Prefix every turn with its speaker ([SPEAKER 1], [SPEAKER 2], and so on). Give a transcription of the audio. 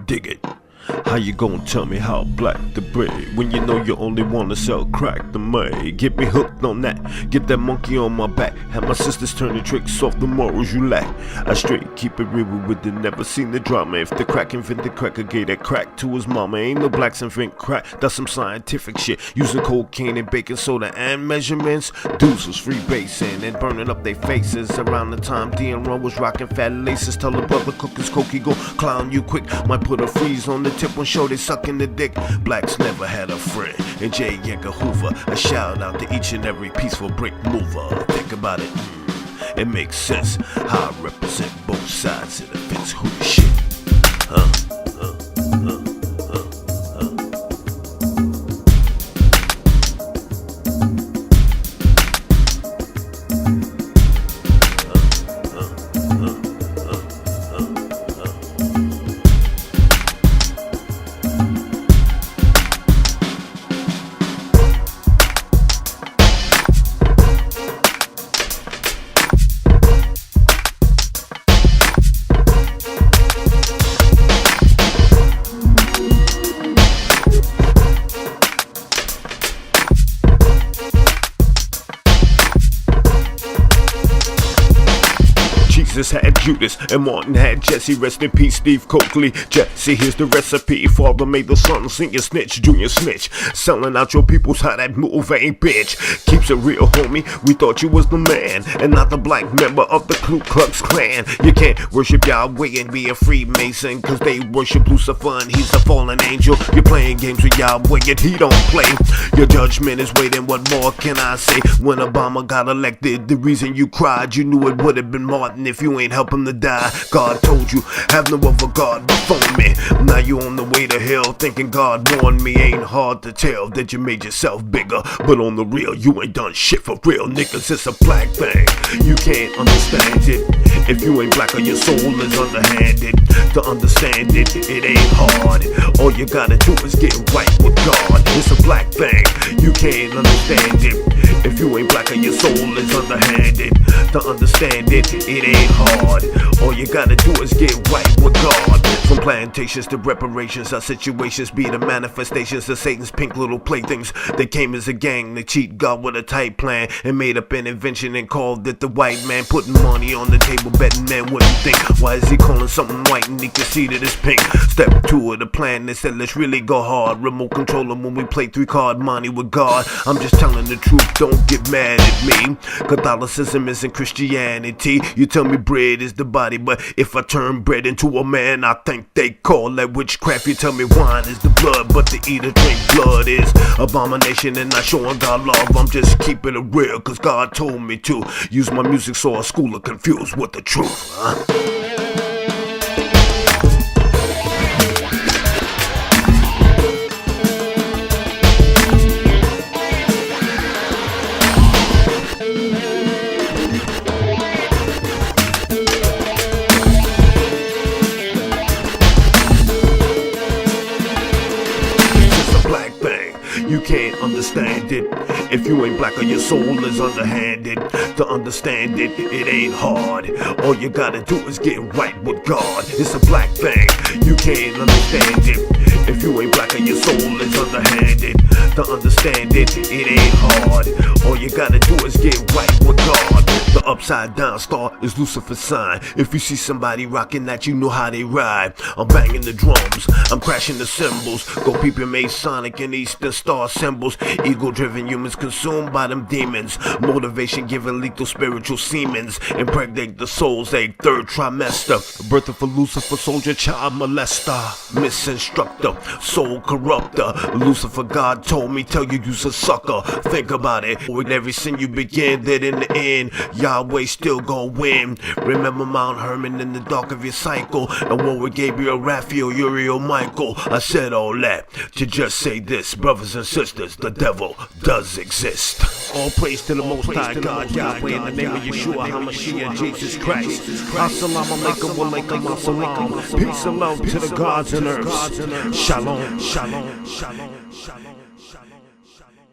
[SPEAKER 1] dig it. How you gonna tell me how black the bread when you know you only wanna sell crack to me? Get me hooked on that, get that monkey on my back. Have my sisters turning tricks off the morals you lack. I straight keep it real with it, never seen the drama. If the crack invented cracker gave that crack to his mama. Ain't no blacks invent crack, that's some scientific shit. Using cocaine and baking soda and measurements. Dudes was free basing and burning up their faces. Around the time D&Ron was rocking fat laces. Tell a brother cook his coke, he gon' clown you quick. Might put a freeze on the tip when show they sucking the dick. Blacks never had a friend. And J. Edgar Hoover, a shout out to each and every peaceful brick mover. Think about it, it makes sense how I represent both sides and it fits who the shit. Jesus had Judas and Martin had Jesse. Rest in peace, Steve Coakley. Jesse, here's the recipe. Father made the son sing your snitch, junior snitch. Selling out your people's how that move ain't bitch. Keeps it real, homie. We thought you was the man and not the black member of the Ku Klux Klan. You can't worship Yahweh and be a Freemason, cause they worship Lucifer and he's a fallen angel. You're playing games with Yahweh and he don't play. Your judgment is waiting, what more can I say? When Obama got elected, the reason you cried, you knew it would have been Martin if you ain't help him to die. God told you, have no other God before me. Now you on the way to hell, thinking God warned me. Ain't hard to tell that you made yourself bigger, but on the real, you ain't done shit for real, niggas. It's a black thing, you can't understand it. If you ain't black or your soul is underhanded. To understand it, it ain't hard. All you gotta do is get right with God. It's a black thing, you can't understand it. If you ain't black or your soul is underhanded. To understand it, it ain't hard. All you gotta do is get right with God. From plantations to reparations, our situations be the manifestations of Satan's pink little playthings. They came as a gang to cheat God with a tight plan and made up an invention and called it the white man. Putting money on the table, betting man wouldn't think. Why is he calling something white and he can see that it's pink? Step 2 of the plan, they said let's really go hard. Remote control him when we play 3-card money with God. I'm just telling the truth, don't get mad at me. Catholicism isn't Christianity. You tell me bread is the body, but if I turn bread into a man, I think they call that witchcraft. You tell me wine is the blood, but the eater drink blood is abomination and not showing God love. I'm just keeping it real, cause God told me to use my music so our school are confused with the truth, You can't understand it. If you ain't black or your soul is underhanded. To understand it, it ain't hard. All you gotta do is get right with God. It's a black thing, you can't understand it. If you ain't black or your soul is underhanded. To understand it, it ain't hard. All you gotta do is get right with God. The upside down star is Lucifer's sign. If you see somebody rocking that, you know how they ride. I'm banging the drums, I'm crashing the cymbals. Go peep your Masonic and Eastern Star symbols. Ego-driven humans consumed by them demons. Motivation giving lethal spiritual semens. Impregnate the soul's egg, third trimester. Birth of a Lucifer soldier, child molester. Misinstructor, soul corrupter. Lucifer, God told me, tell you you's a sucker. Think about it, with every sin you begin, that in the end, Yahweh still gon' win. Remember Mount Hermon in the dark of your cycle, and war with Gabriel, Raphael, Uriel, Michael. I said all that to just say this, brothers and sisters, the devil does exist. All praise to the Most High God, Yahweh, in the name of Yeshua HaMashiach, Jesus Christ. Assalamu alaikum wa alaikum assalam. Peace and love to the gods and earths. Shalom, shalom, shalom, shalom, shalom, shalom.